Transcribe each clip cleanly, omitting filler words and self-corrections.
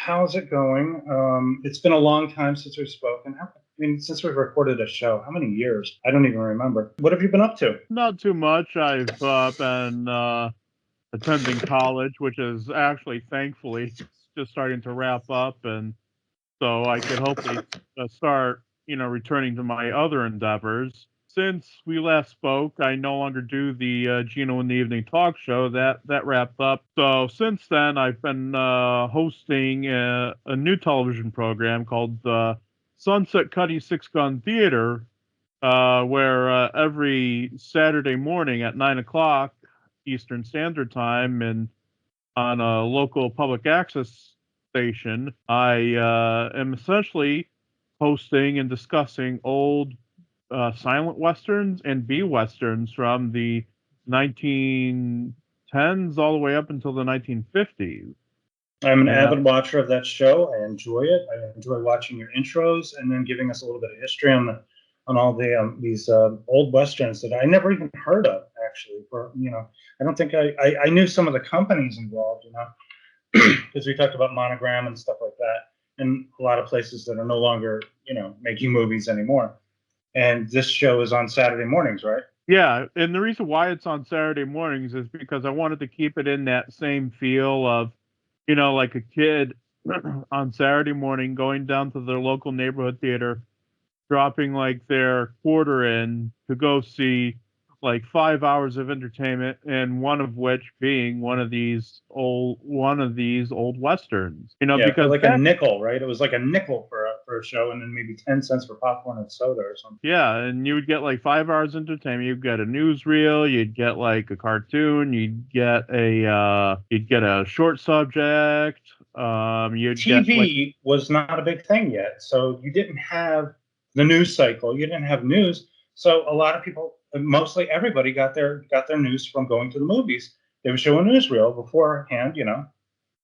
how's it going? It's been a long time since we've spoken. Since we've recorded a show, how many years? I don't even remember. What have you been up to? Not too much. I've been attending college, which is actually, thankfully, just starting to wrap up, and so I could hopefully start, returning to my other endeavors. Since we last spoke, I no longer do the Geno in the Evening talk show. That wrapped up. So since then, I've been hosting a new television program called Sunset Cuddy Six Gun Theater, where every Saturday morning at 9 o'clock Eastern Standard Time and on a local public access station, I am essentially hosting and discussing old silent westerns and B westerns from the 1910s all the way up until the 1950s. I'm an And avid watcher of that show. I enjoy it. I enjoy watching your intros and then giving us a little bit of history on all these old westerns that I never even heard of. Actually, I don't think I knew some of the companies involved. Because we talked about Monogram and stuff like that, and a lot of places that are no longer making movies anymore. And this show is on Saturday mornings, right? yeah, and the reason why it's on Saturday mornings is because I wanted to keep it in that same feel of, like a kid on Saturday morning going down to their local neighborhood theater, dropping like their quarter in to go see like 5 hours of entertainment, and one of which being one of these old westerns. Yeah, for Because like a nickel, right? It was like a nickel for a show, and then maybe 10 cents for popcorn and soda or something. yeah, and you would get like 5 hours entertainment. You'd get a newsreel, you'd get like a cartoon, you'd get a short subject. You'd get like TV was not a big thing yet, so you didn't have the news cycle. You didn't have news, so a lot of people, mostly everybody, got their news from going to the movies. They would show a newsreel beforehand,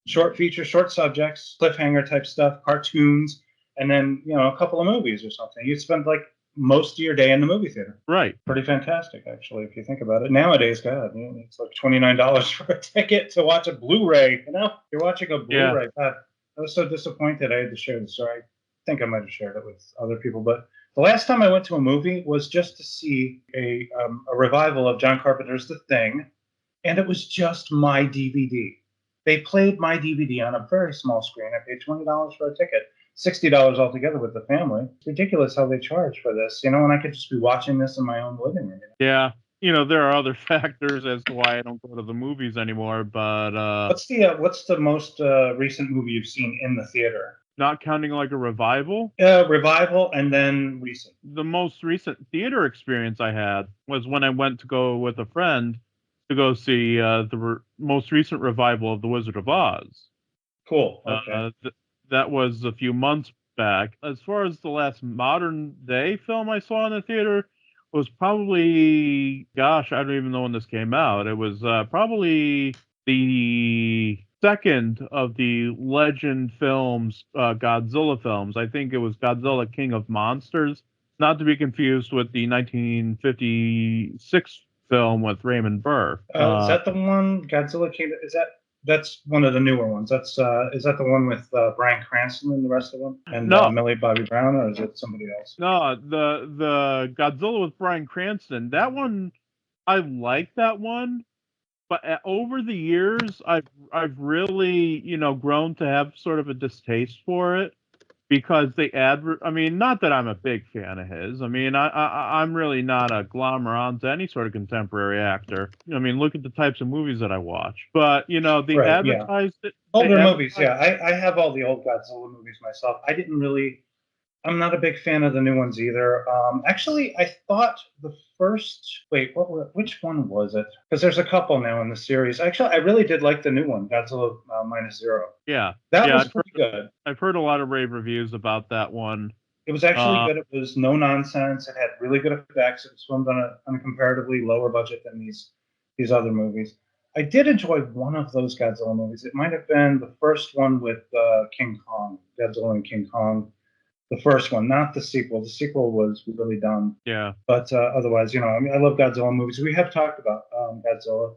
short features, short subjects, cliffhanger type stuff, cartoons, and then a couple of movies or something. You spend like most of your day in the movie theater. right. Pretty fantastic, actually, if you think about it. Nowadays, God, it's like $29 for a ticket to watch a Blu-ray. You're watching a Yeah. Blu-ray. God, I was so disappointed. I had to share the story. I think I might have shared it with other people, but the last time I went to a movie was just to see a revival of John Carpenter's The Thing, and it was just my DVD. They played my DVD on a very small screen. I paid $20 for a ticket, $60 altogether with the family. It's ridiculous how they charge for this, and I could just be watching this in my own living room. Yeah. There are other factors as to why I don't go to the movies anymore, but What's the most recent movie you've seen in the theater? not counting like a revival. Revival and then recent. The most recent theater experience I had was when I went to go with a friend to go see the most recent revival of The Wizard of Oz. Cool. Okay. That was a few months back. As far as the last modern day film I saw in the theater was probably, gosh, I don't even know when this came out. It was probably the second of the Legend films, Godzilla films. I think it was Godzilla King of Monsters, not to be confused with the 1956 film with Raymond Burr. Is that the one Godzilla came? That's one of the newer ones? Is that the one with Bryan Cranston and the rest of them, and No, Millie Bobby Brown, or is it somebody else? no, the Godzilla with Bryan Cranston. That one, I like that one, but over the years, I've really grown to have sort of a distaste for it because they I mean, not that I'm a big fan of his. I mean, I'm really not a glommer onto any sort of contemporary actor. I mean, look at the types of movies that I watch. But they Right. Yeah. advertised it. They Older movies. advertised. Yeah. I have all the old Godzilla movies myself. I didn't really. I'm not a big fan of the new ones either. Actually, I thought the first. Wait, which one was it? Because there's a couple now in the series. Actually, I really did like the new one, Godzilla Minus Zero. Yeah, That yeah. was pretty good. I've heard a lot of rave reviews about that one. It was actually Uh, good. It was no nonsense. It had really good effects. It was filmed on a comparatively lower budget than these other movies. I did enjoy one of those Godzilla movies. It might have been the first one with King Kong, Godzilla and King Kong. The first one, not the sequel. The sequel was really dumb. yeah. But otherwise, I love Godzilla movies. We have talked about Godzilla.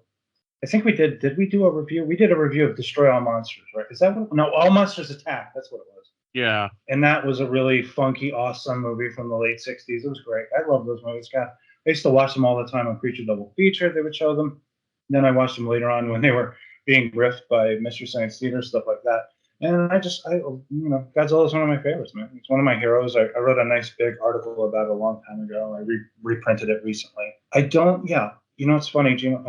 I think we did. Did we do a review? We did a review of Destroy All Monsters, right? Is that what? No, All Monsters Attack. That's what it was. Yeah. And that was a really funky, awesome movie from the late '60s. It was great. I love those movies. God, I used to watch them all the time on Creature Double Feature. They would show them. Then I watched them later on when they were being riffed by Mystery Science Theater, stuff like that. And Godzilla is one of my favorites, man. It's one of my heroes. I wrote a nice big article about it a long time ago. I reprinted it recently. I don't, yeah. It's funny, Gino.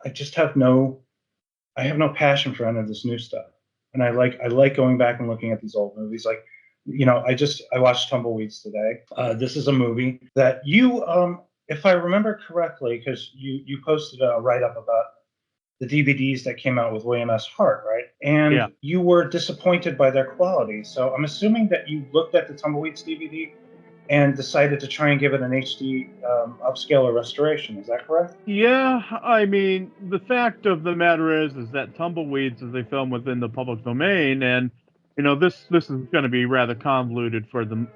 I just I have no passion for any of this new stuff. And I like going back and looking at these old movies. Like, I watched Tumbleweeds today. This is a movie that if I remember correctly, because you posted a write up about the DVDs that came out with William S. Hart, right? Yeah. And you were disappointed by their quality. So I'm assuming that you looked at the Tumbleweeds DVD and decided to try and give it an HD upscale or restoration. Is that correct? Yeah, I mean, the fact of the matter is that Tumbleweeds is a film within the public domain, and this is going to be rather convoluted for the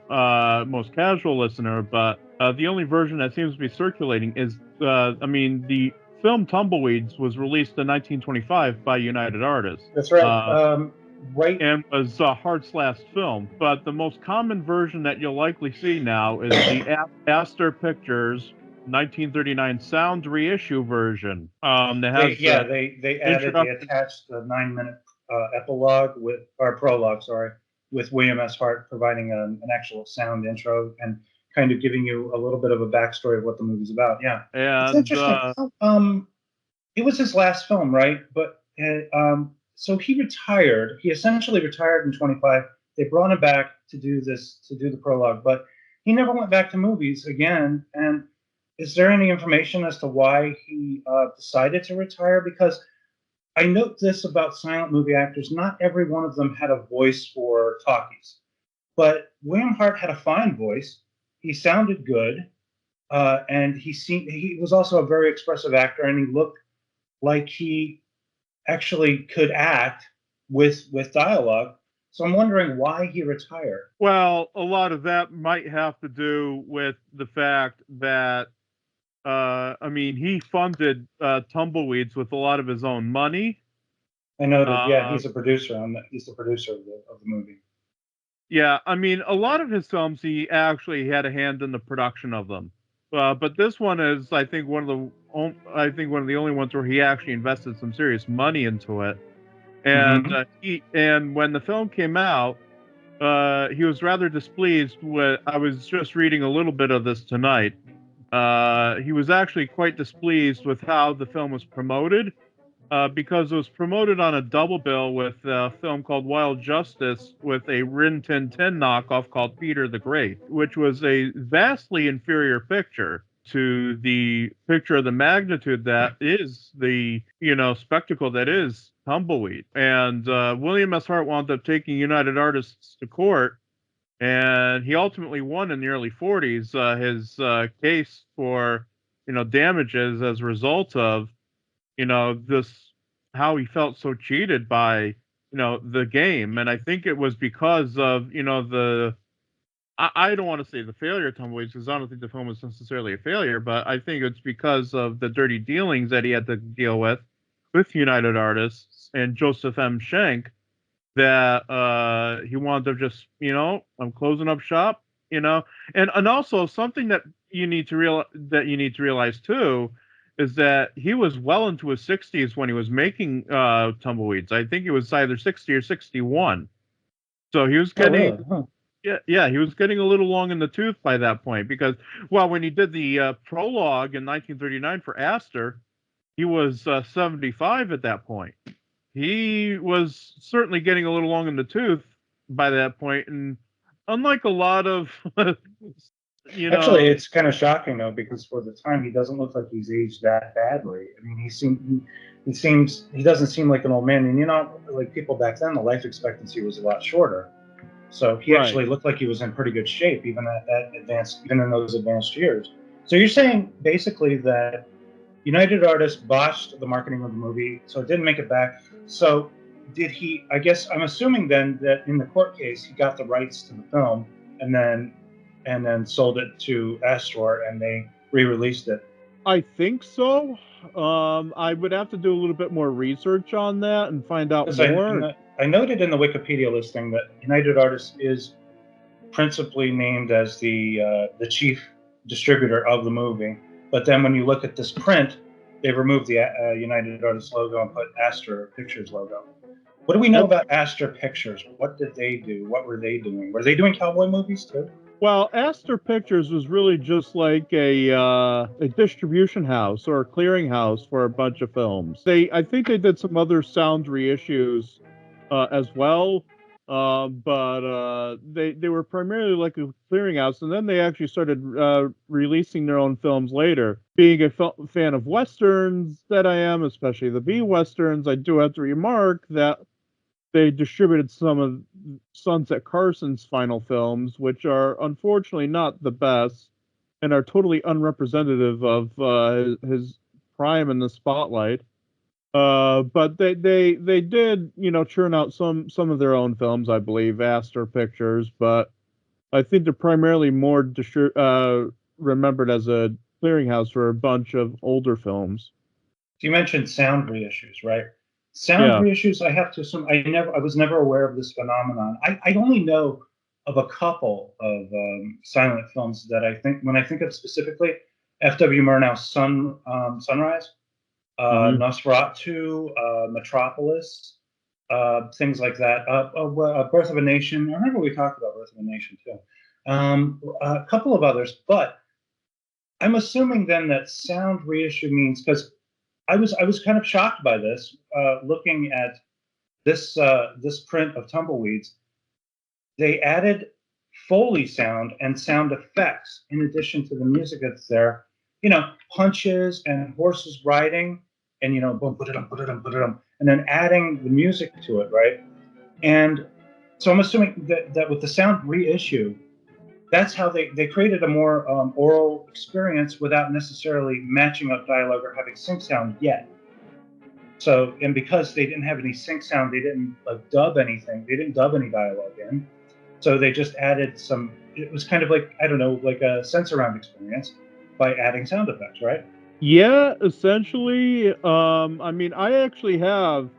most casual listener. But the only version that seems to be circulating is, the film Tumbleweeds was released in 1925 by United Artists. That's right. Right. And was Hart's last film. But the most common version that you'll likely see now is the Astor Pictures 1939 sound reissue version. That has They attached the 9-minute epilogue prologue, sorry, with William S. Hart providing an actual sound intro and kind of giving you a little bit of a backstory of what the movie's about. Yeah, it's and interesting. It was his last film, right? But so he retired. He essentially retired in 25. They brought him back to do the prologue, but he never went back to movies again. And is there any information as to why he decided to retire? Because I note this about silent movie actors: not every one of them had a voice for talkies, but William Hart had a fine voice. He sounded good, and he was also a very expressive actor, and he looked like he actually could act with dialogue. So I'm wondering why he retired. well, a lot of that might have to do with the fact that he funded Tumbleweeds with a lot of his own money. I noted, yeah, Uh, he's a producer on that. He's the producer of the movie. Yeah, a lot of his films, he actually had a hand in the production of them. But this one is, I think, one of the only ones where he actually invested some serious money into it. And Mm-hmm. when the film came out, he was rather displeased with. I was just reading a little bit of this tonight. He was actually quite displeased with how the film was promoted, because it was promoted on a double bill with a film called Wild Justice with a Rin Tin Tin knockoff called Peter the Great, which was a vastly inferior picture to the picture of the magnitude that is the spectacle that is Tumbleweed. And William S. Hart wound up taking United Artists to court, and he ultimately won in the early 40s his case for damages as a result of this how he felt so cheated by the game. And I think it was because of the I don't want to say the failure of Tumbleweeds, because I don't think the film was necessarily a failure, but I think it's because of the dirty dealings that he had to deal with United Artists and Joseph M. Schenck, that he wanted to just I'm closing up shop. And also something that you need to realize too is that he was well into his 60s when he was making Tumbleweeds. I think he was either 60 or 61. So he was Oh, getting really? Huh. yeah, he was getting a little long in the tooth by that point, because well, when he did the prologue in 1939 for Astor, he was 75 at that point. He was certainly getting a little long in the tooth by that point, and unlike a lot of you Actually, know it's kind of shocking though, because for the time he doesn't look like he's aged that badly. I mean, he doesn't seem like an old man. And like people back then, the life expectancy was a lot shorter. So he right. actually looked like he was in pretty good shape, even in those advanced years. So you're saying basically that United Artists botched the marketing of the movie, so it didn't make it back. So did he? I guess I'm assuming then that in the court case he got the rights to the film and then sold it to Astor and they re-released it. I think so. I would have to do a little bit more research on that and find out Because more. I noted in the Wikipedia listing that United Artists is principally named as the chief distributor of the movie. But then when you look at this print, they removed the United Artists logo and put Astor Pictures logo. What do we know about Astor Pictures? What did they do? What were they doing? Were they doing cowboy movies too? Well, Astor Pictures was really just like a distribution house or a clearinghouse for a bunch of films. I think they did some other sound reissues as well, but they were primarily like a clearinghouse, and then they actually started releasing their own films later. Being a fan of westerns that I am, especially the B westerns, I do have to remark that they distributed some of Sunset Carson's final films, which are unfortunately not the best and are totally unrepresentative of his prime in the spotlight. But they did, churn out some of their own films, I believe, Astor Pictures, but I think they're primarily more remembered as a clearinghouse for a bunch of older films. You mentioned sound reissues, right? Sound Yeah. reissues, I have to assume I was never aware of this phenomenon. I only know of a couple of silent films that I think when I think of specifically F.W. Murnau's Sunrise, Hmm. Nosferatu, Metropolis, things like that. Birth of a Nation. I remember we talked about Birth of a Nation too. A couple of others, but I'm assuming then that sound reissue means because I was kind of shocked by this, looking at this print of Tumbleweeds. They added Foley sound and sound effects in addition to the music that's there. Punches and horses riding, and boom, put it on, and then adding the music to it, right? And so I'm assuming that with the sound reissue, that's how they created a more oral experience without necessarily matching up dialogue or having sync sound yet. So, and because they didn't have any sync sound, they didn't like dub anything. They didn't dub any dialogue in. So they just added some. It was kind of like, I don't know, like a sense around experience by adding sound effects, right? Yeah, essentially. I mean, I actually have,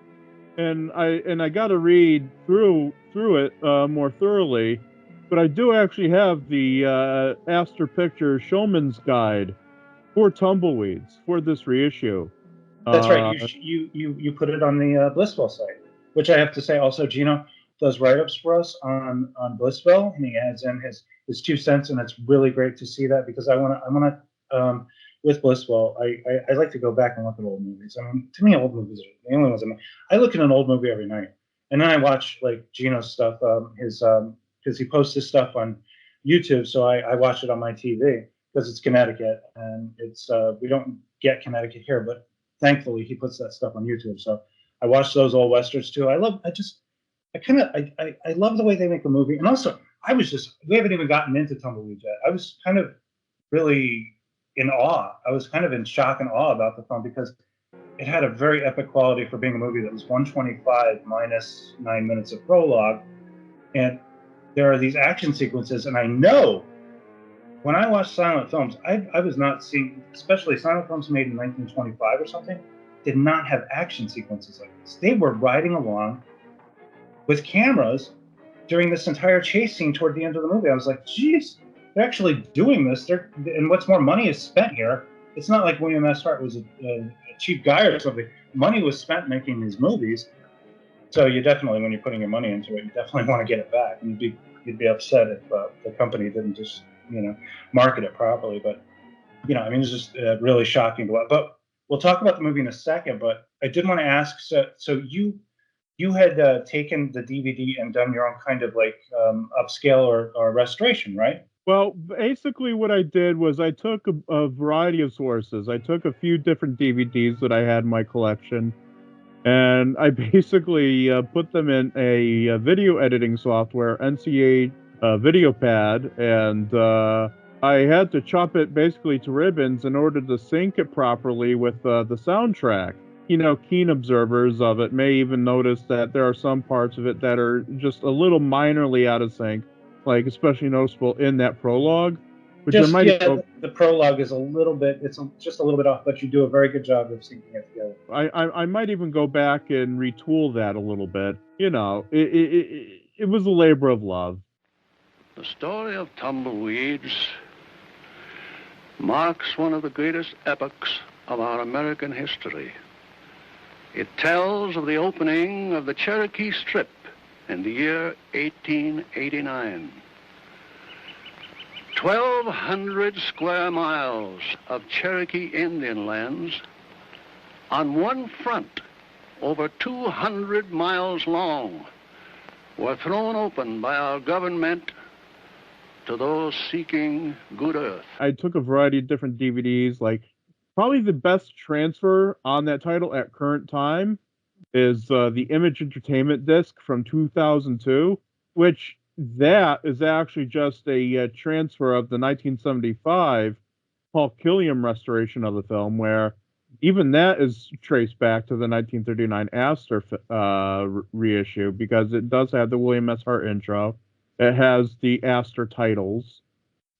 and I got to read through it more thoroughly, but I do actually have the Astor Pictures Showman's Guide for Tumbleweeds for this reissue. That's right. Uh, You put it on the Blissville site, which I have to say also, Gino does write-ups for us on Blissville, and he adds in his 2 cents, and it's really great to see that because I want to with Blissville, I like to go back and look at old movies. I mean, to me, old movies are the only ones I look at an old movie every night, and then I watch like Gino's stuff, his because he posts his stuff on YouTube, so I watch it on my TV because it's Connecticut, and it's we don't get Connecticut here, but thankfully he puts that stuff on YouTube. So I watch those old westerns too. I love the way they make a movie. And also we haven't even gotten into Tumbleweed yet. I was kind of really in awe. I was kind of in shock and awe about the film because it had a very epic quality for being a movie that was 125 minus 9 minutes of prologue. And there are these action sequences. And I know when I watch silent films, I was not seeing, especially silent films made in 1925 or something, did not have action sequences like this. They were riding along with cameras during this entire chase scene toward the end of the movie. I was like, geez, they're actually doing this. And what's more, money is spent here. It's not like William S. Hart was a cheap guy or something. Money was spent making these movies. So you definitely, when you're putting your money into it, you definitely want to get it back. And you'd be upset if the company didn't just market it properly. But I mean, it's just really shocking to watch. But we'll talk about the movie in a second. But I did want to ask. So you had taken the DVD and done your own kind of like upscale or restoration, right? well, basically, what I did was I took a variety of sources. I took a few different DVDs that I had in my collection, and I basically put them in a video editing software, NCA video pad, and I had to chop it basically to ribbons in order to sync it properly with the soundtrack. Keen observers of it may even notice that there are some parts of it that are just a little minorly out of sync, like especially noticeable in that prologue, which I Just might yeah, even. the prologue is a little bit, just a little bit off, but you do a very good job of syncing it together. I might even go back and retool that a little bit. It was a labor of love. The story of Tumbleweeds marks one of the greatest epochs of our American history. It tells of the opening of the Cherokee Strip in the year 1889. 1,200 square miles of Cherokee Indian lands on one front, over 200 miles long, were thrown open by our government to those seeking good earth. I took a variety of different DVDs. Like, probably the best transfer on that title at current time is the Image Entertainment disc from 2002, which that is actually just a transfer of the 1975 Paul Killiam restoration of the film, where even that is traced back to the 1939 Astor reissue, because it does have the William S. Hart intro. It has the Astor titles,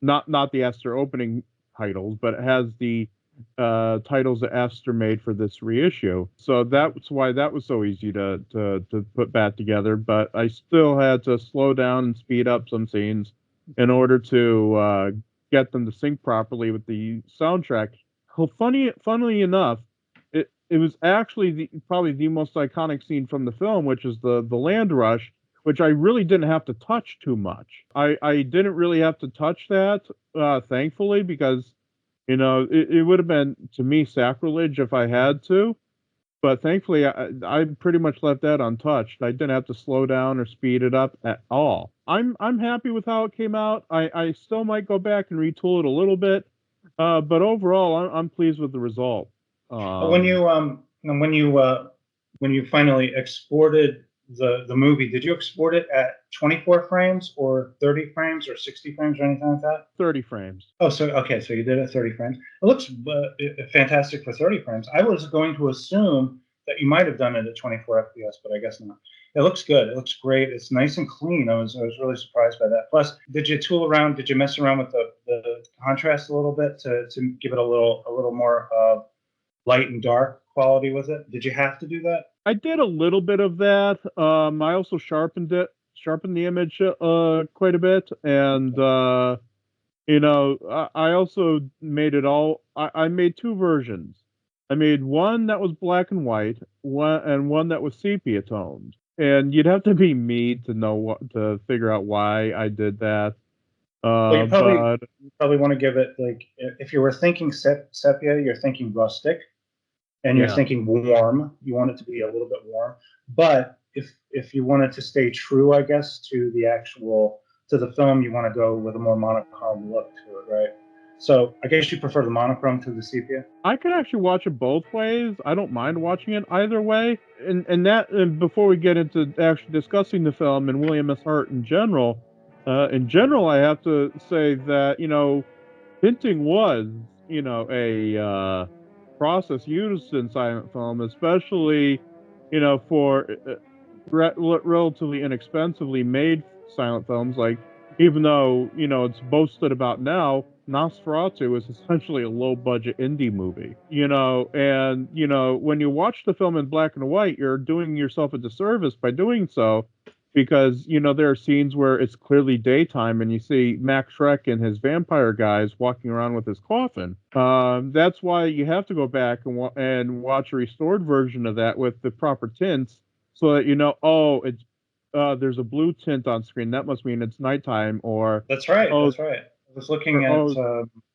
not the Astor opening titles, but it has the titles that Astor made for this reissue. So that's why that was so easy to put back together. But I still had to slow down and speed up some scenes in order to get them to sync properly with the soundtrack. Well, funnily enough, it was actually probably the most iconic scene from the film, which is the land rush, which I really didn't have to touch too much. I didn't really have to touch that, thankfully, because it would have been, to me, sacrilege if I had to. But thankfully, I pretty much left that untouched. I didn't have to slow down or speed it up at all. I'm happy with how it came out. I still might go back and retool it a little bit, but overall, I'm pleased with the result. When you finally exported the movie, did you export it at 24 frames or 30 frames or 60 frames or anything like that? 30 frames. Oh, so okay, so you did it at 30 frames. It looks fantastic for 30 frames. I was going to assume that you might have done it at 24 FPS, but I guess not. It looks good. It looks great. It's nice and clean. I was really surprised by that. Plus, did you tool around? Did you mess around with the contrast a little bit to give it a little more light and dark quality with it? Did you have to do that? I did a little bit of that. I also sharpened the image quite a bit, and I also made it all. I made two versions. I made one that was black and white, one that was sepia toned. And you'd have to be me to figure out why I did that. Well, you probably want to give it, like, if you were thinking sepia, you're thinking rustic, and you're thinking warm. You want it to be a little bit warm. But if you want it to stay true, I guess, to the film, you want to go with a more monochrome look to it, right? So I guess you prefer the monochrome to the sepia. I could actually watch it both ways. I don't mind watching it either way. And before we get into actually discussing the film and William S. Hart in general, I have to say that hinting was a process used in silent film, especially for relatively inexpensively made silent films. Like, even though it's boasted about now, Nosferatu is essentially a low budget indie movie. And when you watch the film in black and white, you're doing yourself a disservice by doing so, because there are scenes where it's clearly daytime and you see Max Schreck and his vampire guys walking around with his coffin. That's why you have to go back and watch a restored version of that with the proper tints, so that it's there's a blue tint on screen. That must mean it's nighttime. Or that's right. That's right. I was looking at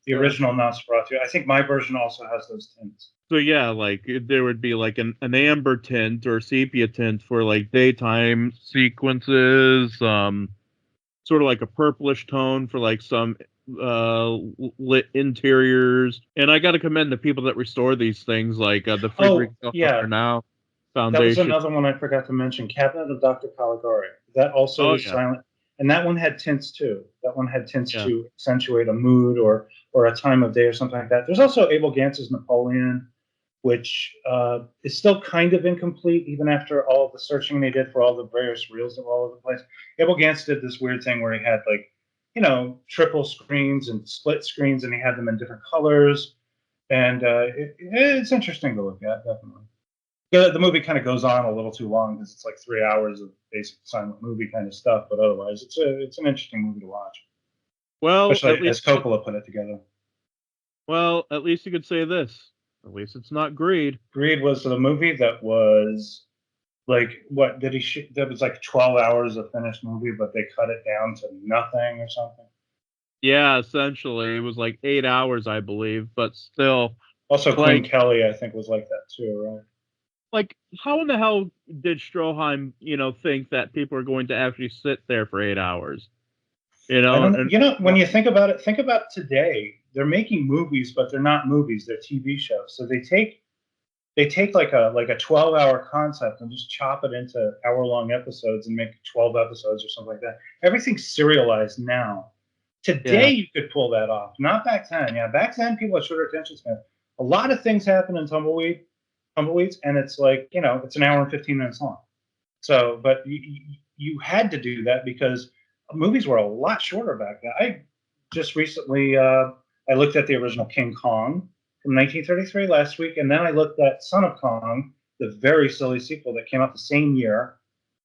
the original Nosferatu. I think my version also has those tints. So yeah, like there would be like an amber tint or sepia tint for like daytime sequences, sort of like a purplish tone for like some lit interiors. And I got to commend the people that restore these things, like the Friedrich Now Foundation. That was another one I forgot to mention, Cabinet of Dr. Caligari. That also is silent. And that one had tints too. That one had tints to accentuate a mood or a time of day or something like that. There's also Abel Gantz's Napoleon, which is still kind of incomplete even after all of the searching they did for all the various reels that were all over the place. Abel Gantz did this weird thing where he had like triple screens and split screens, and he had them in different colors. And it's interesting to look at, definitely. Yeah, the movie kind of goes on a little too long because it's like 3 hours of basic silent movie kind of stuff. But otherwise, it's an interesting movie to watch, Well, at especially as least Coppola put it together. well, at least you could say this. At least it's not greed. Greed was the movie that was like what did he shoot? That was like 12 hours of finished movie, but they cut it down to nothing or something. Yeah, essentially, it was like 8 hours, I believe, but still, Also, Queen like, Kelly, I think, was like that too, right? like, how in the hell did Stroheim, think that people are going to actually sit there for 8 hours? I don't know. And When you think about it, think about today. They're making movies, but they're not movies. They're TV shows. So they take like a 12-hour concept and just chop it into hour-long episodes and make 12 episodes or something like that. Everything's serialized now. Today yeah, you could pull that off. Not back then. Yeah, back then people had shorter attention span. A lot of things happen in Tumbleweeds, and it's like it's an hour and 15 minutes long. So, but you had to do that because movies were a lot shorter back then. I just recently I looked at the original King Kong from 1933 last week, and then I looked at Son of Kong, the very silly sequel that came out the same year.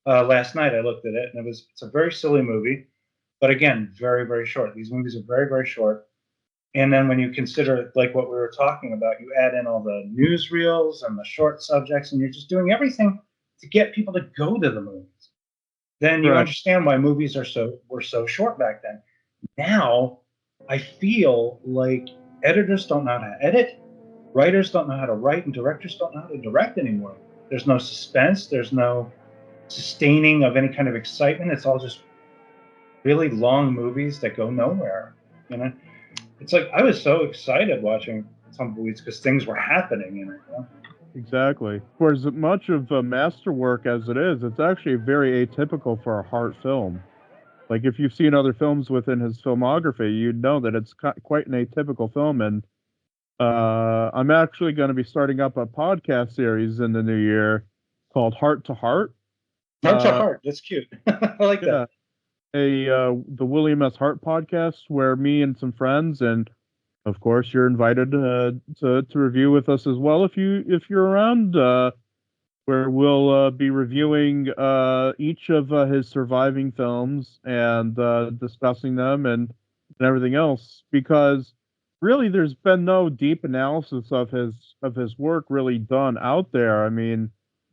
Last night I looked at it, and it's a very silly movie, but again, very very short. These movies are very very short. And then when you consider like what we were talking about, you add in all the newsreels and the short subjects, and you're just doing everything to get people to go to the movies. Then you right. understand why movies were so short back then. Now, I feel like editors don't know how to edit, writers don't know how to write, and directors don't know how to direct anymore. There's no suspense, there's no sustaining of any kind of excitement. It's all just really long movies that go nowhere. You know, it's like I was so excited watching Tumbleweeds because things were happening in it. Exactly. For as much of a masterwork as it is, it's actually very atypical for a Hart film. Like, if you've seen other films within his filmography, you'd know that it's quite an atypical film. And I'm actually going to be starting up a podcast series in the new year called Heart to Heart. Heart to Uh, Heart, that's cute. I like yeah, that. the William S. Hart podcast, where me and some friends, and of course you're invited to review with us as well if you're around. Where we'll be reviewing each of his surviving films and discussing them and everything else. Because really, there's been no deep analysis of his work really done out there. I mean,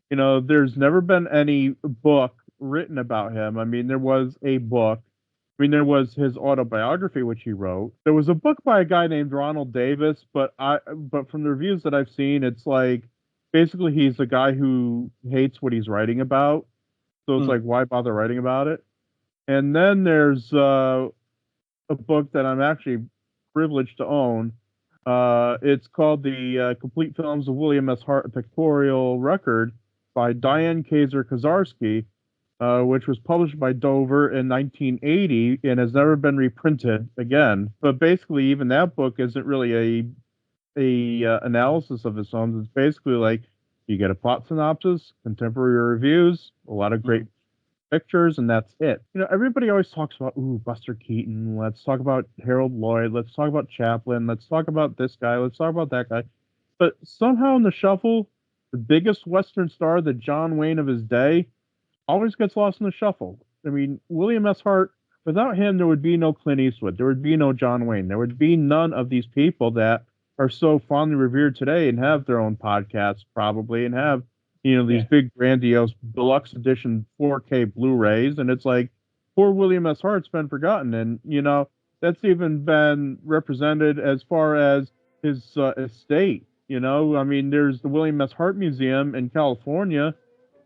there's never been any book written about him. I mean, there was a book. I mean, there was his autobiography, which he wrote. There was a book by a guy named Ronald Davis, but from the reviews that I've seen, it's like basically he's a guy who hates what he's writing about. So it's Hmm. like, why bother writing about it? And then there's a book that I'm actually privileged to own. It's called The Complete Films of William S. Hart, a Pictorial Record by Diane Kaiser Kozarski, which was published by Dover in 1980 and has never been reprinted again. But basically, even that book isn't really a analysis of his films. It's basically like you get a plot synopsis, contemporary reviews, a lot of great pictures, and that's it. Everybody always talks about, ooh, Buster Keaton. Let's talk about Harold Lloyd. Let's talk about Chaplin. Let's talk about this guy. Let's talk about that guy. But somehow in the shuffle, the biggest Western star, the John Wayne of his day, always gets lost in the shuffle. I mean, William S. Hart, without him, there would be no Clint Eastwood. There would be no John Wayne. There would be none of these people that are so fondly revered today and have their own podcasts probably and have, these Yeah. big grandiose deluxe edition 4K Blu-rays. And it's like, poor William S. Hart's been forgotten. And, that's even been represented as far as his estate. I mean, there's the William S. Hart Museum in California,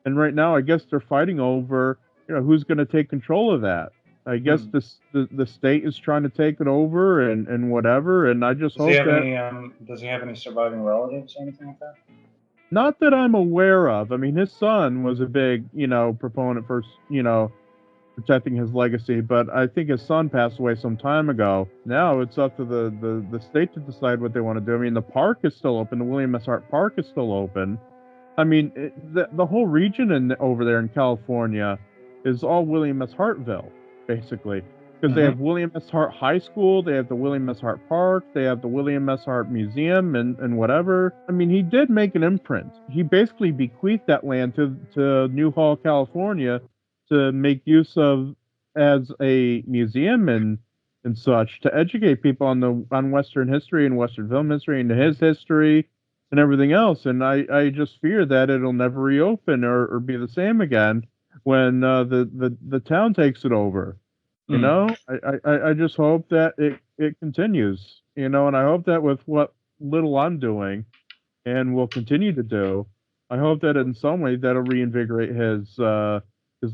and right now, I guess they're fighting over, who's going to take control of that. I guess Hmm. the state is trying to take it over and whatever. And I just Does he hope have that, any? Does he have any surviving relatives or anything like that? not that I'm aware of. I mean, his son was a big, proponent for, protecting his legacy, but I think his son passed away some time ago. Now it's up to the state to decide what they want to do. I mean, the park is still open. The William S. Hart Park is still open. I mean, the whole region over there in California is all William S. Hartville, basically. because they have William S. Hart High School, they have the William S. Hart Park, they have the William S. Hart Museum, and whatever. I mean, he did make an imprint. He basically bequeathed that land to Newhall, California, to make use of as a museum and such, to educate people on Western history and Western film history and his history and everything else. And I just fear that it'll never reopen or be the same again when the town takes it over. You know, I just hope that it continues, you know, and I hope that with what little I'm doing and will continue to do, I hope that in some way that'll reinvigorate his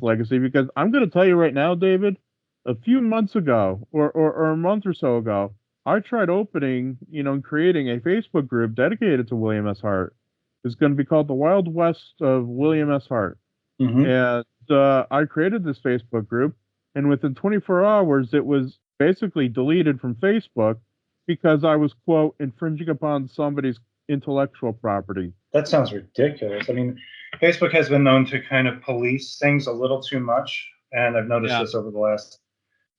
legacy. Because I'm going to tell you right now, David, a few months ago or a month or so ago, I tried opening, you know, and creating a Facebook group dedicated to William S. Hart. It's going to be called the Wild West of William S. Hart. And I created this Facebook group, and within 24 hours, it was basically deleted from Facebook because I was, quote, infringing upon somebody's intellectual property. That sounds ridiculous. I mean, Facebook has been known to kind of police things a little too much, and I've noticed this over the last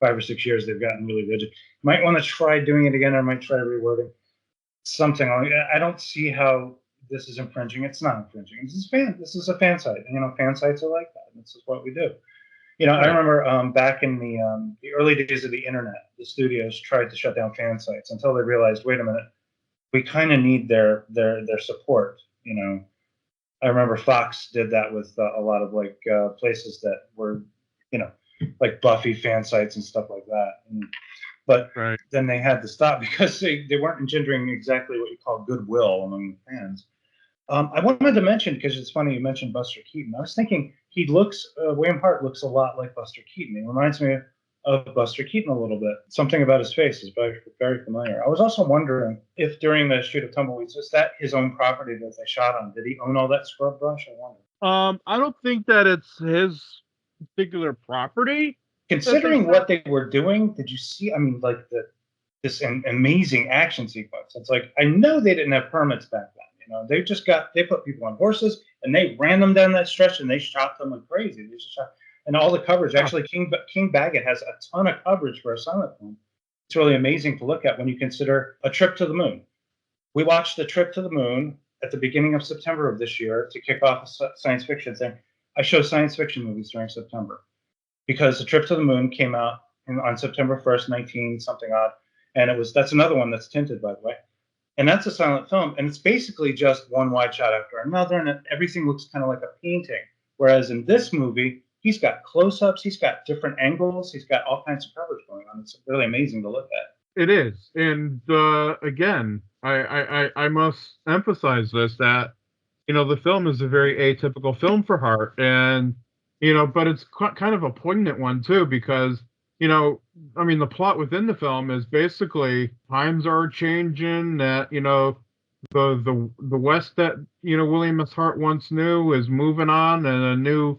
5 or 6 years. They've gotten really rigid. Might want to try doing it again, or might try rewording something. I don't see how this is infringing. It's not infringing. This is a fan site. You know, fan sites are like that. This is what we do. You know, I remember back in the early days of the internet, the studios tried to shut down fan sites until they realized, wait a minute, we kind of need their support. You know, I remember Fox did that with a lot of like places that were, you know, like Buffy fan sites and stuff like that. But then they had to stop because they weren't engendering exactly what you call goodwill among the fans. I wanted to mention, because it's funny you mentioned Buster Keaton. I was thinking William Hart looks a lot like Buster Keaton. He reminds me of Buster Keaton a little bit. Something about his face is very, very familiar. I was also wondering if during the shoot of Tumbleweeds, was that his own property that they shot on? Did he own all that scrub brush? I wonder. I don't think that it's his particular property. Considering what they were doing, did you see? I mean, like this amazing action sequence. It's like, I know they didn't have permits back then. You know, they put people on horses and they ran them down that stretch and they shot them like crazy. They just shot, and all the coverage. Actually, King Baggett has a ton of coverage for a silent film. It's really amazing to look at when you consider A Trip to the Moon. We watched The Trip to the Moon at the beginning of September of this year to kick off a science fiction thing. I show science fiction movies during September because The Trip to the Moon came out on September 1st, 19 something odd, and that's another one that's tinted, by the way. And that's a silent film, and it's basically just one wide shot after another, and everything looks kind of like a painting. Whereas in this movie, he's got close-ups, he's got different angles, he's got all kinds of coverage going on. It's really amazing to look at. It is, and again, I must emphasize this, that, you know, the film is a very atypical film for Hart, and, you know, but it's kind of a poignant one too, because, you know, I mean, the plot within the film is basically times are changing, that, you know, the West that, you know, William S. Hart once knew is moving on, and a new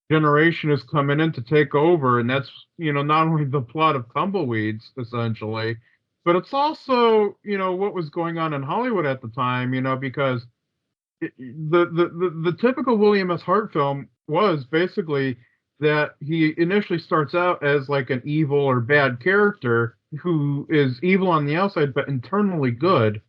generation is coming in to take over. And that's, you know, not only the plot of Tumbleweeds, essentially, but it's also, you know, what was going on in Hollywood at the time, you know, because the typical William S. Hart film was basically that he initially starts out as like an evil or bad character who is evil on the outside but internally good,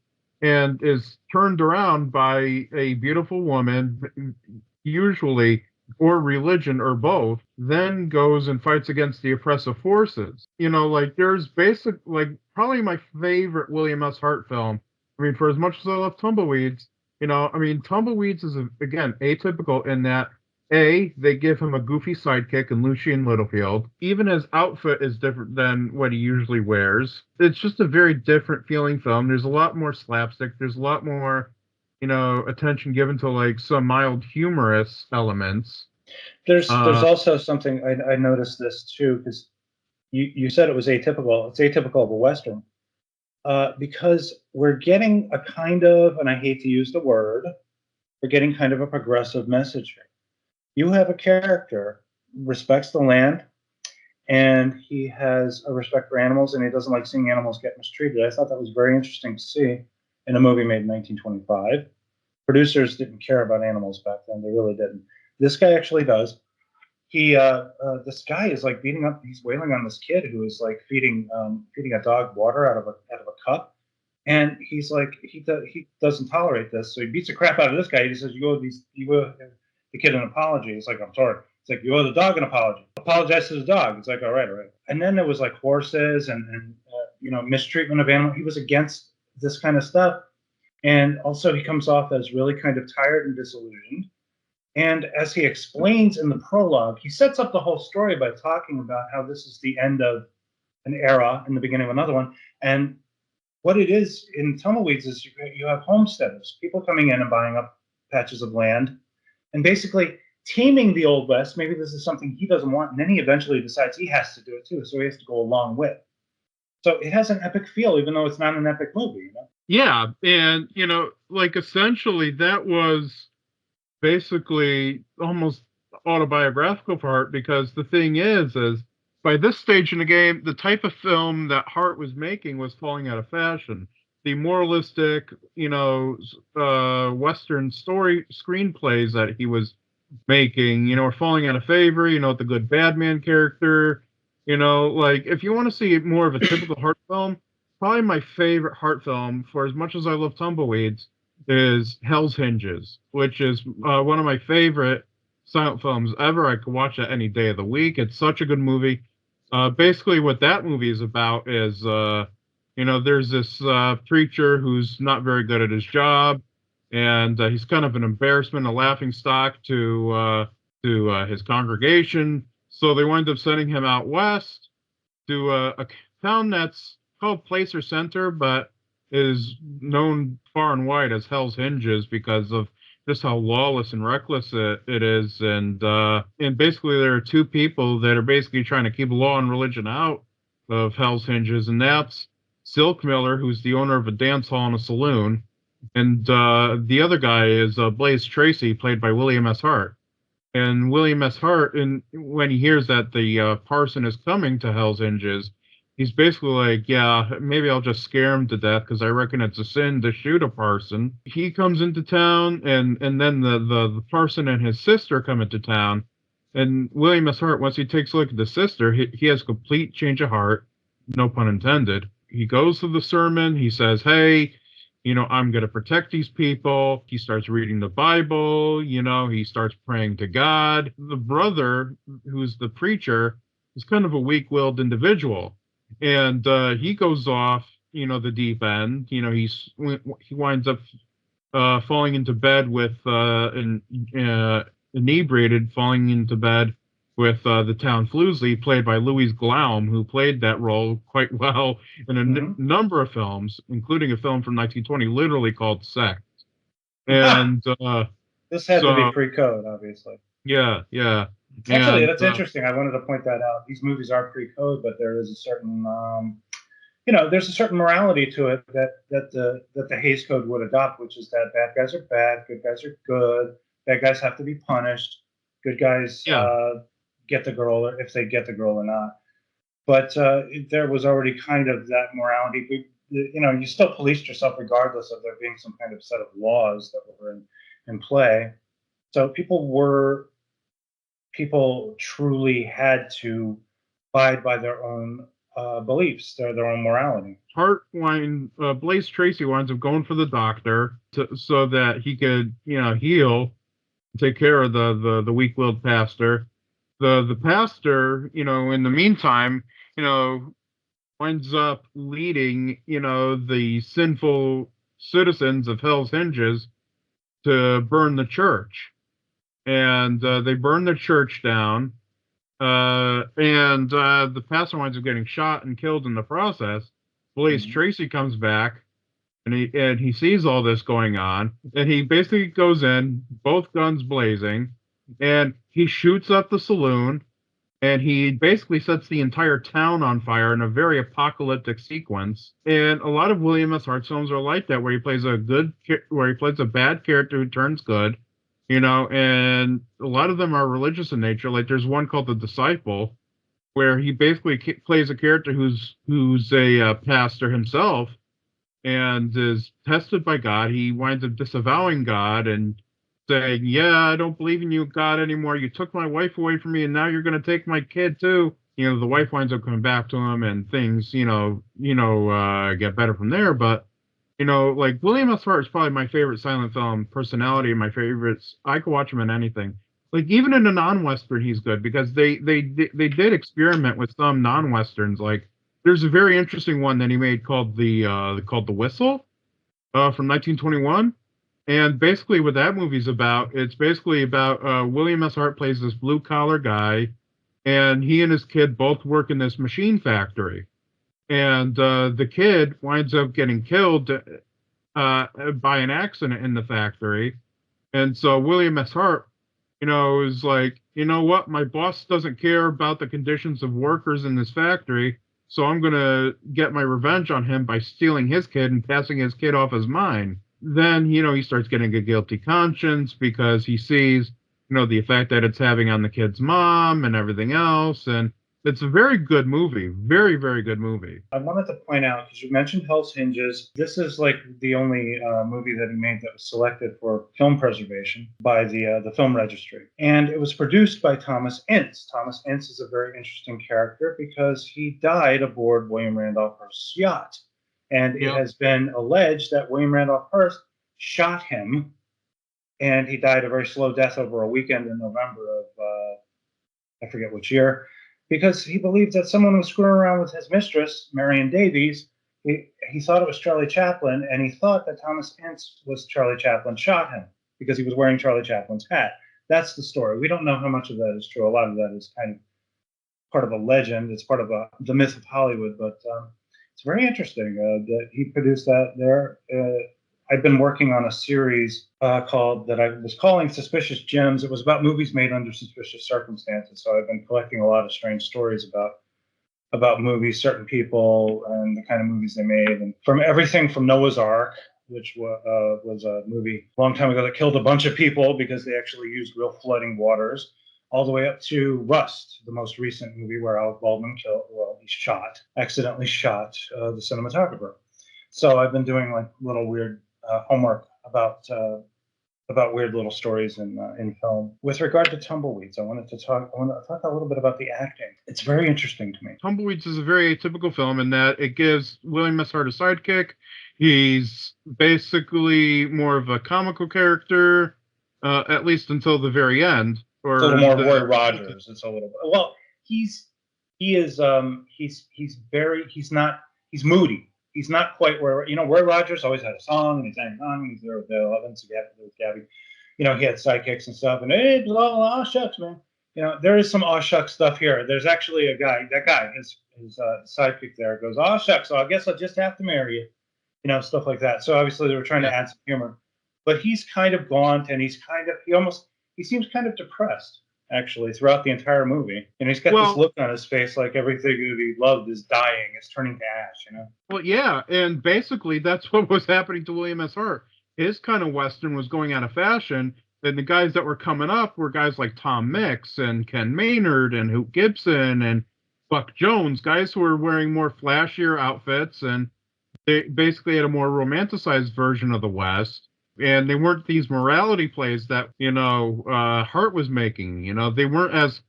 and is turned around by a beautiful woman, usually, or religion, or both, then goes and fights against the oppressive forces. You know, like, there's probably my favorite William S. Hart film. I mean, for as much as I love Tumbleweeds, you know, I mean, Tumbleweeds is, again, atypical in that, they give him a goofy sidekick in Lucien Littlefield. Even his outfit is different than what he usually wears. It's just a very different feeling film. There's a lot more slapstick. There's a lot more, you know, attention given to like some mild humorous elements. There's also something I noticed this too, because you said it was atypical. It's atypical of a Western because we're getting a kind of, and I hate to use the word, we're getting kind of a progressive message here. You have a character respects the land, and he has a respect for animals, and he doesn't like seeing animals get mistreated. I thought that was very interesting to see in a movie made in 1925. Producers didn't care about animals back then. They really didn't. This guy actually does. this guy is like he's wailing on this kid who is like feeding a dog water out of a cup, and he's like he doesn't tolerate this, so he beats the crap out of this guy. He says, you owe the kid an apology. He's like, I'm sorry. It's like, you owe the dog an apology. Apologize to the dog. It's like, all right, all right. And then there was like horses and mistreatment of animals. He was against this kind of stuff, and also he comes off as really kind of tired and disillusioned. And as he explains in the prologue, he sets up the whole story by talking about how this is the end of an era and the beginning of another one. And what it is in Tumbleweeds is you have homesteaders, people coming in and buying up patches of land and basically taming the Old West. Maybe this is something he doesn't want, and then he eventually decides he has to do it too, so he has to go along with. So it has an epic feel, even though it's not an epic movie. Yeah, and like essentially that was basically almost autobiographical for Hart, because the thing is by this stage in the game, the type of film that Hart was making was falling out of fashion. The moralistic, Western story screenplays that he was making, are falling out of favor. The good bad man character. Like if you want to see more of a typical Hart film, probably my favorite Hart film, for as much as I love Tumbleweeds, is Hell's Hinges, which is one of my favorite silent films ever. I could watch it any day of the week. It's such a good movie. Basically, what that movie is about is, there's this preacher who's not very good at his job, and he's kind of an embarrassment, a laughingstock to his congregation. So they wind up sending him out west to a town that's called Placer Center, but is known far and wide as Hell's Hinges because of just how lawless and reckless it is. And basically there are two people that are basically trying to keep law and religion out of Hell's Hinges, and that's Silk Miller, who's the owner of a dance hall and a saloon, and the other guy is Blaze Tracy, played by William S. Hart. And William S. Hart, when he hears that the parson is coming to Hell's Hinges, he's basically like, yeah, maybe I'll just scare him to death because I reckon it's a sin to shoot a parson. He comes into town, and then the parson and his sister come into town. And William S. Hart, once he takes a look at the sister, he has complete change of heart, no pun intended. He goes to the sermon. He says, hey, I'm going to protect these people. He starts reading the Bible. He starts praying to God. The brother, who's the preacher, is kind of a weak-willed individual. And he goes off, the deep end. He winds up falling into bed with, inebriated, falling into bed with the town Flusely, played by Louise Glaum, who played that role quite well in a number of films, including a film from 1920, literally called Sect. And this had to be pre-code, obviously. Yeah. Actually, that's interesting. I wanted to point that out. These movies are pre-code, but there is a certain, there's a certain morality to it that the Hays Code would adopt, which is that bad guys are bad, good guys are good, bad guys have to be punished, good guys get the girl if they get the girl or not. But there was already kind of that morality. You still policed yourself regardless of there being some kind of set of laws that were in play. So people truly had to abide by their own beliefs, their own morality. Blaze Tracy winds up going for the doctor so that he could, heal, take care of the weak-willed pastor. The pastor, in the meantime, winds up leading, the sinful citizens of Hell's Hinges to burn the church. And they burn the church down. And the pastor winds up getting shot and killed in the process. Blaze Tracy comes back, and he sees all this going on, and he basically goes in, both guns blazing, and he shoots up the saloon, and he basically sets the entire town on fire in a very apocalyptic sequence. And a lot of William S. Hart films are like that, where he plays a bad character who turns good, and a lot of them are religious in nature. Like there's one called The Disciple, where he basically plays a character who's a pastor himself and is tested by God. He winds up disavowing God and saying, "Yeah, I don't believe in you, God, anymore. You took my wife away from me, and now you're going to take my kid too." The wife winds up coming back to him, and things, get better from there. But like William S. Hart is probably my favorite silent film personality. My favorites. I could watch him in anything. Like even in a non-western, he's good because they did experiment with some non-westerns. Like there's a very interesting one that he made called the Whistle, from 1921. And basically, what that movie's about, it's basically about William S. Hart plays this blue collar guy, and he and his kid both work in this machine factory. And the kid winds up getting killed by an accident in the factory. And so William S. Hart, is like, you know what? My boss doesn't care about the conditions of workers in this factory. So I'm going to get my revenge on him by stealing his kid and passing his kid off as mine. Then, he starts getting a guilty conscience because he sees, the effect that it's having on the kid's mom and everything else. And it's a very good movie. Very, very good movie. I wanted to point out, because you mentioned Hell's Hinges, this is like the only movie that he made that was selected for film preservation by the film registry. And it was produced by Thomas Ince. Thomas Ince is a very interesting character because he died aboard William Randolph Hearst's yacht. And it has been alleged that William Randolph Hearst shot him, and he died a very slow death over a weekend in November of, I forget which year, because he believed that someone was screwing around with his mistress, Marion Davies. He thought it was Charlie Chaplin, and he thought that Thomas Ince was Charlie Chaplin, shot him because he was wearing Charlie Chaplin's hat. That's the story. We don't know how much of that is true. A lot of that is kind of part of a legend. It's part of the myth of Hollywood, but it's very interesting that he produced that there. I've been working on a series called that I was calling Suspicious Gems. It was about movies made under suspicious circumstances. So I've been collecting a lot of strange stories about movies, certain people, and the kind of movies they made, and from everything from Noah's Ark, which was a movie a long time ago that killed a bunch of people because they actually used real flooding waters, all the way up to Rust, the most recent movie where Alec Baldwin accidentally shot the cinematographer. So I've been doing like little weird homework about weird little stories in film. With regard to Tumbleweeds, I want to talk a little bit about the acting. It's very interesting to me. Tumbleweeds is a very atypical film in that it gives William S. Hart a sidekick. He's basically more of a comical character, at least until the very end. Or it's a little more Roy Rogers. It's a little bit. Well, he's moody. He's not quite where, Roy Rogers always had a song and he sang on. He's there with Bill Evans, with Gabby. He had sidekicks and stuff. And hey, aw shucks, man. There is some aw shucks stuff here. There's actually a guy. That guy, his sidekick there, goes, aw shucks. So I guess I'll just have to marry you. Stuff like that. So obviously they were trying to add some humor, but he's kind of gaunt and he seems kind of depressed, actually, throughout the entire movie. And he's got this look on his face like everything that he loved is dying, is turning to ash, Well, yeah, and basically that's what was happening to William S. Hart. His kind of Western was going out of fashion, and the guys that were coming up were guys like Tom Mix and Ken Maynard and Hoot Gibson and Buck Jones, guys who were wearing more flashier outfits, and they basically had a more romanticized version of the West. And they weren't these morality plays that, Hart was making. They weren't as,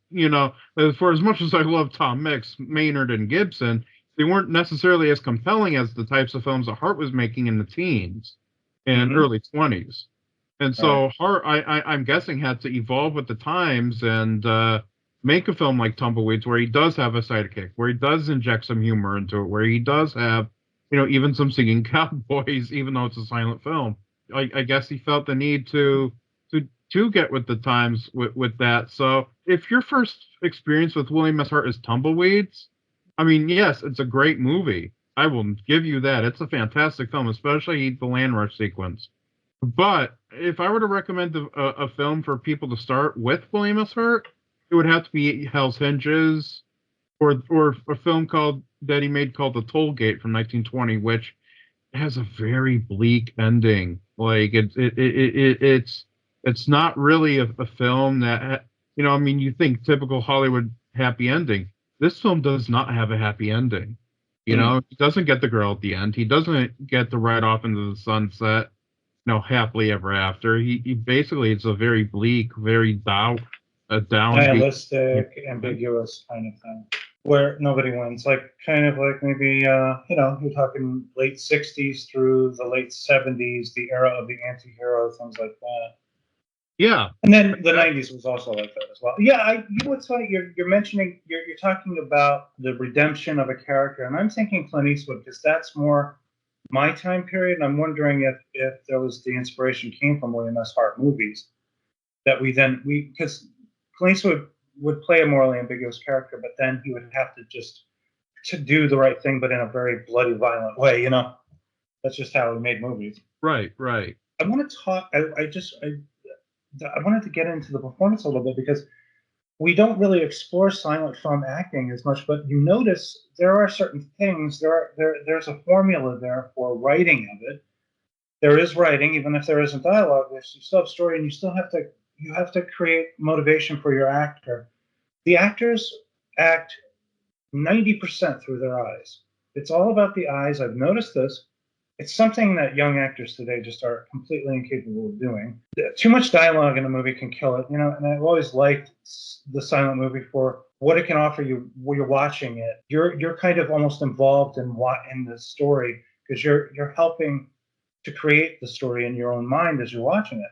for as much as I love Tom Mix, Maynard, and Gibson, they weren't necessarily as compelling as the types of films that Hart was making in the teens and early 20s. And so Hart, I'm guessing, had to evolve with the times and make a film like Tumbleweeds where he does have a sidekick, where he does inject some humor into it, where he does have, even some singing cowboys, even though it's a silent film. I guess he felt the need to get with the times with that. So if your first experience with William S. Hart is Tumbleweeds, I mean, yes, it's a great movie. I will give you that. It's a fantastic film, especially the land rush sequence. But if I were to recommend a film for people to start with William S. Hart, it would have to be Hell's Hinges or a film that he made called The Toll Gate from 1920, which has a very bleak ending. Like it's not really a film that, you think typical Hollywood happy ending. This film does not have a happy ending. He doesn't get the girl at the end. He doesn't get to ride off into the sunset. happily ever after. He basically, it's a very bleak, very downbeat. Nihilistic, ambiguous kind of thing, where nobody wins. Like kind of like maybe you're talking late '60s through the late '70s, the era of the anti-hero, things like that. Yeah, And then the '90s was also like that as well. Yeah, you know what's funny? You're mentioning you're talking about the redemption of a character, and I'm thinking Clint Eastwood because that's more my time period. And I'm wondering if there was the inspiration came from William S. Hart movies that we because Clint Eastwood would play a morally ambiguous character, but then he would have to do the right thing, but in a very bloody, violent way. That's just how he made movies. right. I want to talk. I wanted to get into the performance a little bit because we don't really explore silent film acting as much, but you notice there are certain things. There's a formula there for writing of it. There is writing, even if there isn't dialogue. You still have story, and you have to create motivation for your actor. The actors act 90% through their eyes. It's all about the eyes. I've noticed this. It's something that young actors today just are completely incapable of doing. Too much dialogue in a movie can kill it, and I've always liked the silent movie for what it can offer you when you're watching it. You're kind of almost involved in the story because you're helping to create the story in your own mind as you're watching it.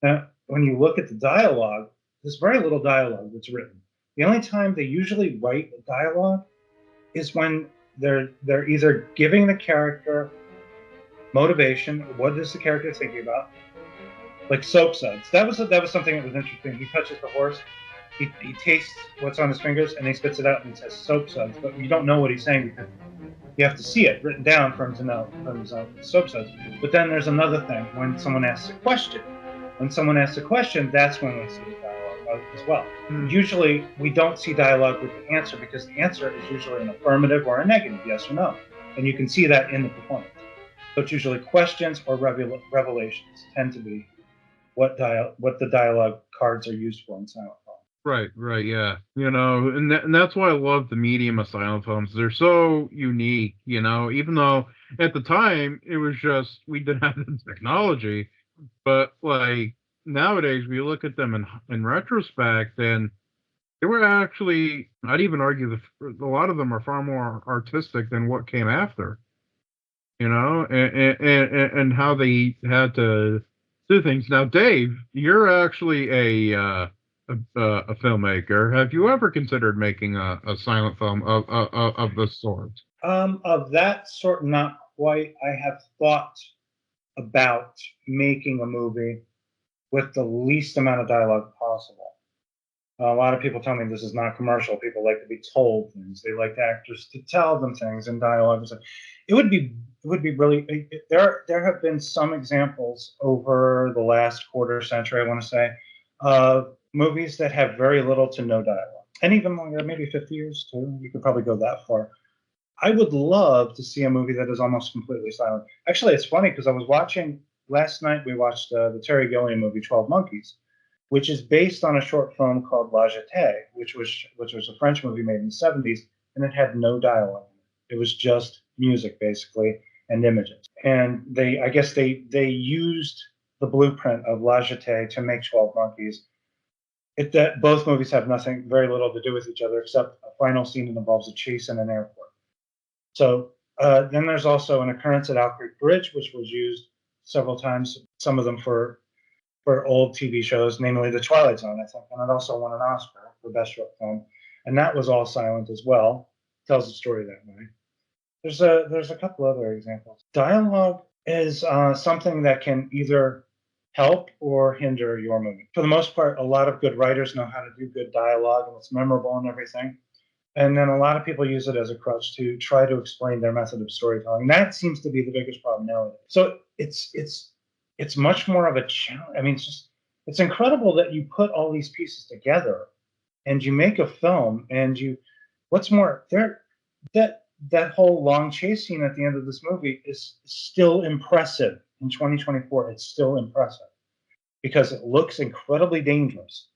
Now, when you look at the dialogue, there's very little dialogue that's written. The only time they usually write dialogue is when they're either giving the character motivation, what is the character thinking about, like soap suds. That was something that was interesting. He touches the horse, he tastes what's on his fingers, and he spits it out and it says soap suds. But you don't know what he's saying because you have to see it written down for him to know soap suds. But then there's another thing when someone asks a question. When someone asks a question, that's when we see the dialogue as well. Usually, we don't see dialogue with the answer because the answer is usually an affirmative or a negative, yes or no, and you can see that in the performance. So it's usually questions or revelations tend to be what the dialogue cards are used for in silent film. Right, yeah. And that's why I love the medium of silent films. They're so unique, even though at the time it was just we didn't have the technology. But like nowadays, we look at them in retrospect, and they were actually, I'd even argue that a lot of them are far more artistic than what came after. And how they had to do things. Now, Dave, you're actually a filmmaker. Have you ever considered making a silent film of this sort? Of that sort, not quite. I have thought about making a movie with the least amount of dialogue possible. A lot of people tell me this is not commercial. People like to be told things. They like actors to tell them things in dialogue. It would be really. There have been some examples over the last quarter century, I want to say, of movies that have very little to no dialogue, and even longer, maybe 50 years too. You could probably go that far. I would love to see a movie that is almost completely silent. Actually, it's funny because I was watching last night. We watched the Terry Gilliam movie 12 Monkeys, which is based on a short film called La Jetée, which was a French movie made in the '70s, and it had no dialogue. It was just music basically and images. And I guess they used the blueprint of La Jetée to make 12 Monkeys. That both movies have very little to do with each other except a final scene that involves a chase in an airport. So then there's also an occurrence at Owl Creek Bridge, which was used several times, some of them for old TV shows, namely The Twilight Zone, I think, and it also won an Oscar for Best Short Film, and that was all silent as well. Tells the story that way. There's a couple other examples. Dialogue is something that can either help or hinder your movie. For the most part, a lot of good writers know how to do good dialogue, and it's memorable and everything. And then a lot of people use it as a crutch to try to explain their method of storytelling. That seems to be the biggest problem nowadays. So it's much more of a challenge. I mean, it's incredible that you put all these pieces together and you make a film. And what's more, that whole long chase scene at the end of this movie is still impressive in 2024. It's still impressive because it looks incredibly dangerous.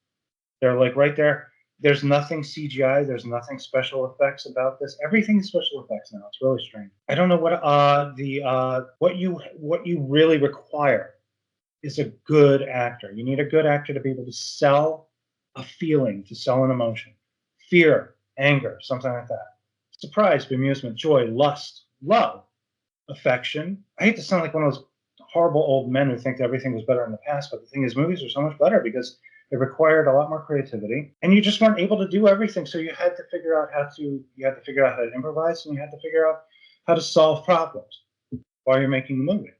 They're like right there. There's nothing CGI. There's nothing special effects about this. Everything's special effects now. It's really strange. I don't know what you really require is a good actor. You need a good actor to be able to sell a feeling, to sell an emotion, fear, anger, something like that. Surprise, bemusement, joy, lust, love, affection. I hate to sound like one of those horrible old men who think that everything was better in the past, but the thing is, movies are so much better because it required a lot more creativity, and you just weren't able to do everything. So you had to figure out how to improvise, and you had to figure out how to solve problems while you're making the movie.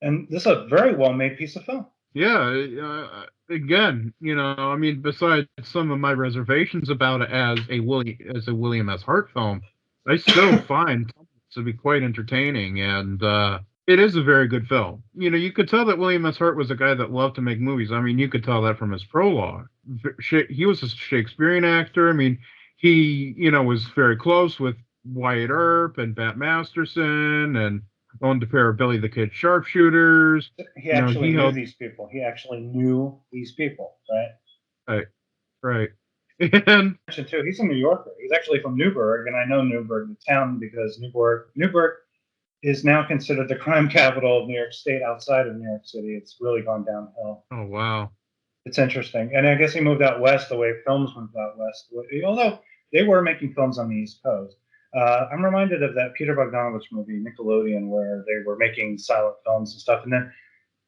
And this is a very well made piece of film. Yeah, again, I mean, besides some of my reservations about it as a William S. Hart film, I still find it to be quite entertaining, and it is a very good film. You could tell that William S. Hart was a guy that loved to make movies. I mean, you could tell that from his prologue. He was a Shakespearean actor. I mean, he, was very close with Wyatt Earp and Bat Masterson, and owned a pair of Billy the Kid sharpshooters. He actually knew these people. He actually knew these people, right? Right. And too, he's a New Yorker. He's actually from Newburgh, and I know Newburgh, the town, because Newburgh is now considered the crime capital of New York State outside of New York City. It's really gone downhill. Oh, wow. It's interesting. And I guess he moved out west the way films moved out west, although they were making films on the East Coast. I'm reminded of that Peter Bogdanovich movie, Nickelodeon, where they were making silent films and stuff. And then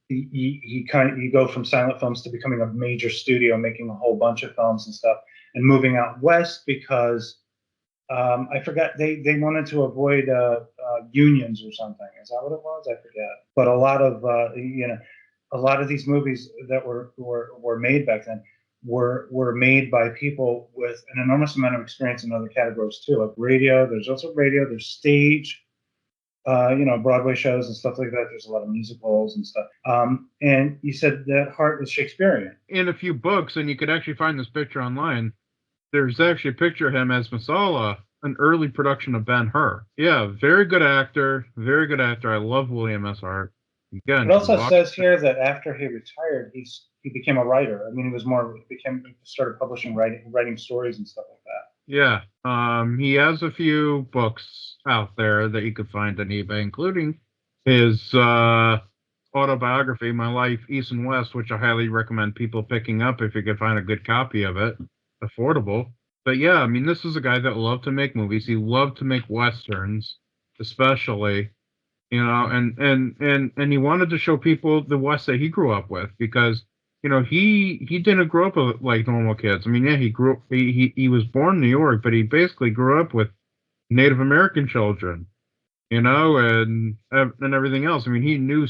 you go from silent films to becoming a major studio, making a whole bunch of films and stuff, and moving out west because I forgot they wanted to avoid unions or something. Is that what it was? I forget. But a lot of these movies that were made back then were made by people with an enormous amount of experience in other categories too, like radio. There's also radio. There's stage, Broadway shows and stuff like that. There's a lot of musicals and stuff. And you said that Hart was Shakespearean. In a few books, and you could actually find this picture online, there's actually a picture of him as Masala, an early production of Ben-Hur. Yeah, very good actor. Very good actor. I love William S. Hart. Again, it also says here that after he retired, he became a writer. I mean, he started publishing, writing stories and stuff like that. Yeah, he has a few books out there that you could find on eBay, including his autobiography, My Life East and West, which I highly recommend people picking up if you could find a good copy of it, affordable. But yeah, I mean, this is a guy that loved to make movies. He loved to make westerns, especially. And he wanted to show people the West that he grew up with, because he didn't grow up like normal kids. I mean, yeah, he was born in New York, but he basically grew up with Native American children, and everything else. I mean, he knew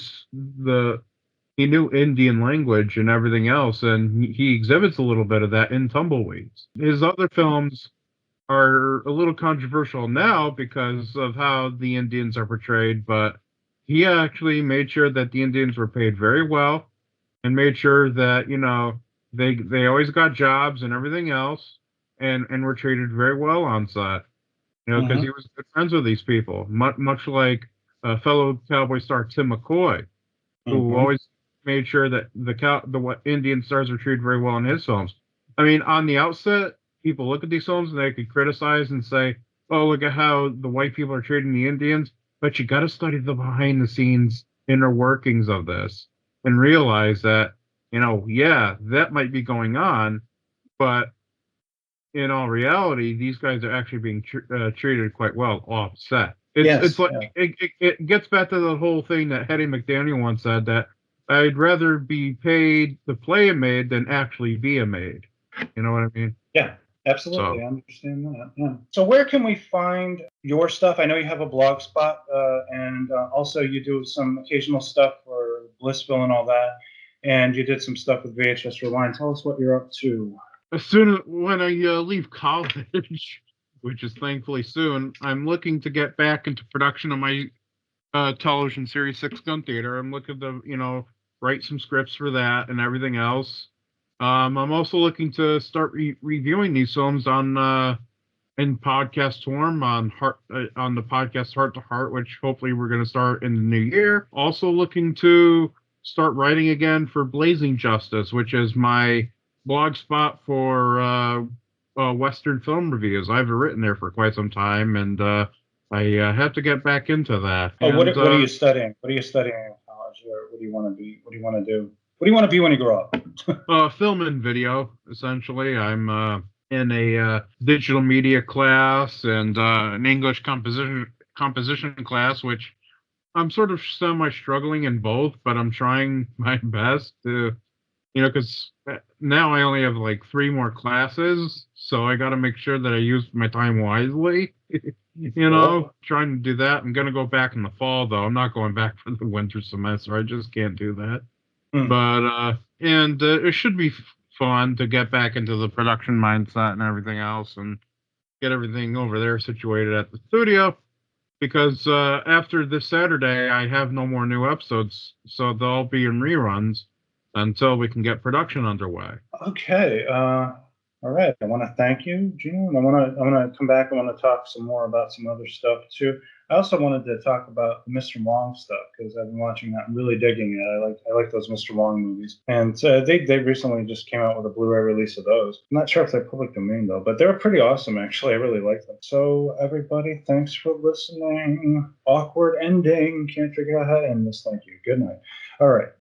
Indian language and everything else, and he exhibits a little bit of that in Tumbleweeds. His other films are a little controversial now because of how the Indians are portrayed, but he actually made sure that the Indians were paid very well, and made sure that they always got jobs and everything else, and were treated very well on set, because he was good friends with these people, much like fellow cowboy star Tim McCoy, who always made sure that the Indian stars were treated very well in his films. I mean, on the outset, people look at these films and they could criticize and say, "Oh, look at how the white people are treating the Indians," but you got to study the behind the scenes inner workings of this and realize that, that might be going on, but in all reality, these guys are actually being treated quite well off set. It gets back to the whole thing that Hetty McDaniel once said, that I'd rather be paid to play a maid than actually be a maid. You know what I mean? Yeah, absolutely. I understand that. Yeah. So where can we find your stuff? I know you have a blog spot, and also you do some occasional stuff for Blissville and all that. And you did some stuff with VHS Rewind. Tell us what you're up to. As soon as when I leave college, which is thankfully soon, I'm looking to get back into production of my television series, Six Gun Theater. I'm looking to, write some scripts for that and everything else. I'm also looking to start reviewing these films on in podcast form on the podcast Heart to Heart, which hopefully we're going to start in the new year. Also looking to start writing again for Blazing Justice, which is my blog spot for Western film reviews. I've written there for quite some time, and I have to get back into that. Oh, what are you studying? What are you studying in college? What do you want to be? What do you want to do? What do you want to be when you grow up? Film and video, essentially. I'm in a digital media class and an English composition class, which I'm sort of semi-struggling in both, but I'm trying my best to, because now I only have like 3 more classes, so I got to make sure that I use my time wisely. Trying to do that. I'm going to go back in the fall, though. I'm not going back for the winter semester. I just can't do that. But it should be fun to get back into the production mindset and everything else and get everything over there situated at the studio. Because after this Saturday, I have no more new episodes, so they'll be in reruns until we can get production underway. Okay. All right. I want to thank you, Geno, and I want to come back. I want to talk some more about some other stuff too. I also wanted to talk about the Mr. Wong stuff because I've been watching that and really digging it. I like those Mr. Wong movies, and they recently just came out with a Blu-ray release of those. I'm not sure if they're public domain though, but they were pretty awesome actually. I really like them. So everybody, thanks for listening. Awkward ending. Can't figure out how to end this. Thank you. Good night. All right.